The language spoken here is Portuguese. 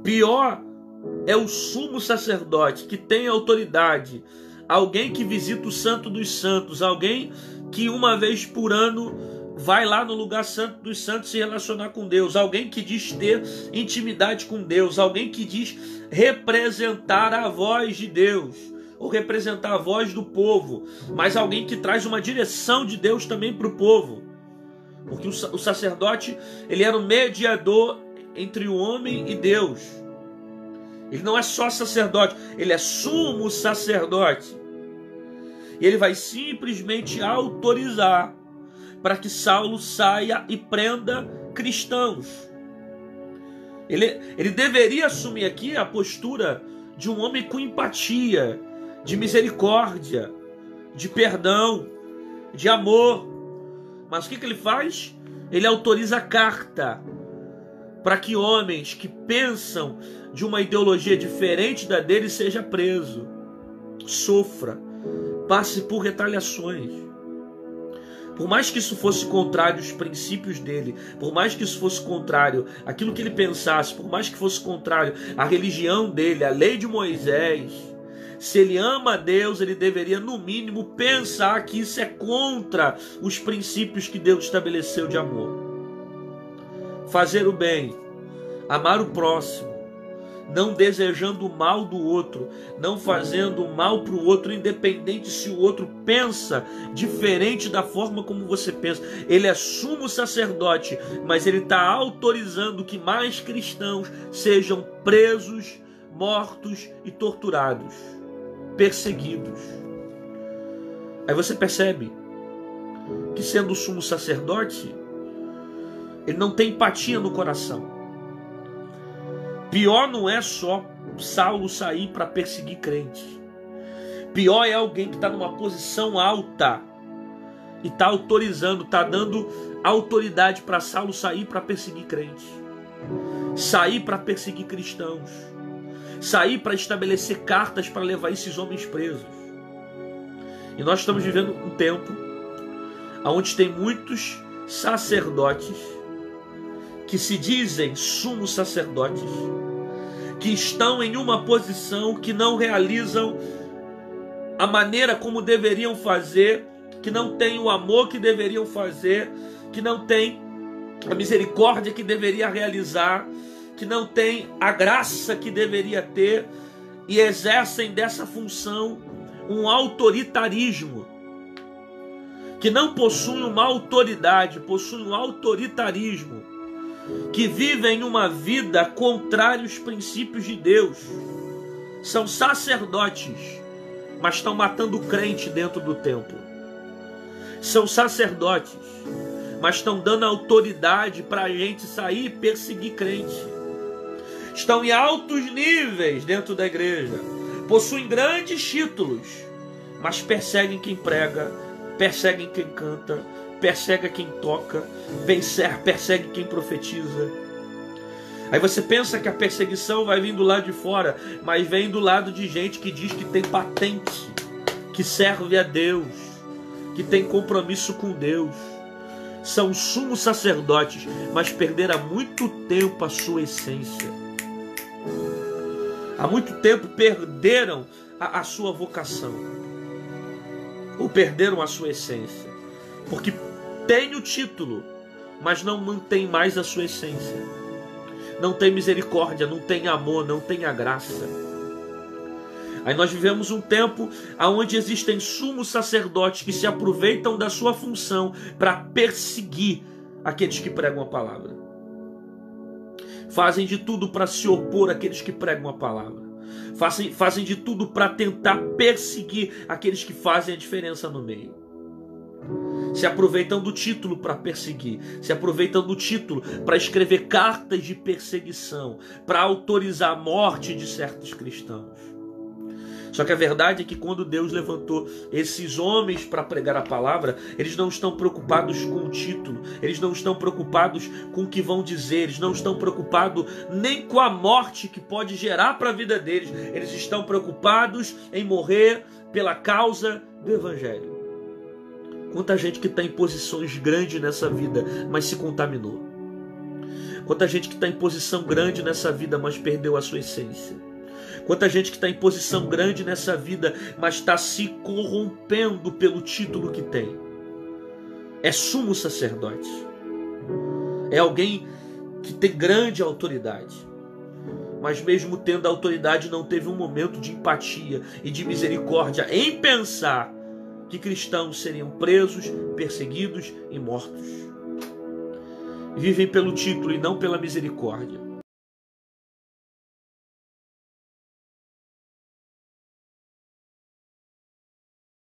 Pior é o sumo sacerdote, que tem autoridade, alguém que visita o Santo dos Santos, alguém que uma vez por ano vai lá no lugar santo dos santos se relacionar com Deus, alguém que diz ter intimidade com Deus, alguém que diz representar a voz de Deus, ou representar a voz do povo, mas alguém que traz uma direção de Deus também para o povo. Porque o sacerdote, ele era o mediador entre o homem e Deus. Ele não é só sacerdote, ele é sumo sacerdote. E ele vai simplesmente autorizar para que Saulo saia e prenda cristãos. Ele deveria assumir aqui a postura de um homem com empatia, de misericórdia, de perdão, de amor. Mas o que ele faz? Ele autoriza a carta para que homens que pensam de uma ideologia diferente da dele seja preso, sofra, passe por retaliações. Por mais que isso fosse contrário aos princípios dele, por mais que isso fosse contrário àquilo que ele pensasse, por mais que fosse contrário à religião dele, à lei de Moisés, se ele ama a Deus, ele deveria, no mínimo, pensar que isso é contra os princípios que Deus estabeleceu de amor. Fazer o bem, amar o próximo, não desejando o mal do outro, não fazendo o mal para o outro, independente se o outro pensa diferente da forma como você pensa. Ele é sumo sacerdote, mas ele está autorizando que mais cristãos sejam presos, mortos e torturados, perseguidos. Aí você percebe que, sendo sumo sacerdote, ele não tem empatia no coração. Pior não é só Saulo sair para perseguir crentes. Pior é alguém que está numa posição alta e está autorizando, está dando autoridade para Saulo sair para perseguir crentes, sair para perseguir cristãos, sair para estabelecer cartas para levar esses homens presos. E nós estamos vivendo um tempo onde tem muitos sacerdotes que se dizem sumos sacerdotes, que estão em uma posição que não realizam a maneira como deveriam fazer, que não têm o amor que deveriam fazer, que não têm a misericórdia que deveria realizar, que não têm a graça que deveria ter, e exercem dessa função um autoritarismo, que não possuem uma autoridade, possuem um autoritarismo, que vivem uma vida contrária aos princípios de Deus. São sacerdotes, mas estão matando crente dentro do templo. São sacerdotes, mas estão dando autoridade para a gente sair e perseguir crente. Estão em altos níveis dentro da igreja, possuem grandes títulos, mas perseguem quem prega, perseguem quem canta, persegue quem toca, persegue quem profetiza. Aí você pensa que a perseguição vai vir do lado de fora, mas vem do lado de gente que diz que tem patente, que serve a Deus, que tem compromisso com Deus. São sumos sacerdotes, mas perderam há muito tempo a sua essência. Há muito tempo perderam a sua vocação, ou perderam a sua essência. Porque tem o título, mas não mantém mais a sua essência. Não tem misericórdia, não tem amor, não tem a graça. Aí nós vivemos um tempo onde existem sumos sacerdotes que se aproveitam da sua função para perseguir aqueles que pregam a palavra. Fazem de tudo para se opor àqueles que pregam a palavra. Fazem de tudo para tentar perseguir aqueles que fazem a diferença no meio. Se aproveitam do título para perseguir, se aproveitam do título para escrever cartas de perseguição, para autorizar a morte de certos cristãos. Só que a verdade é que quando Deus levantou esses homens para pregar a palavra, eles não estão preocupados com o título, eles não estão preocupados com o que vão dizer, eles não estão preocupados nem com a morte que pode gerar para a vida deles, eles estão preocupados em morrer pela causa do Evangelho. Quanta gente que está em posições grandes nessa vida, mas se contaminou. Quanta gente que está em posição grande nessa vida, mas perdeu a sua essência. Quanta gente que está em posição grande nessa vida, mas está se corrompendo pelo título que tem. É sumo sacerdote. É alguém que tem grande autoridade. Mas mesmo tendo autoridade, não teve um momento de empatia e de misericórdia em pensar que cristãos seriam presos, perseguidos e mortos. Vivem pelo título e não pela misericórdia.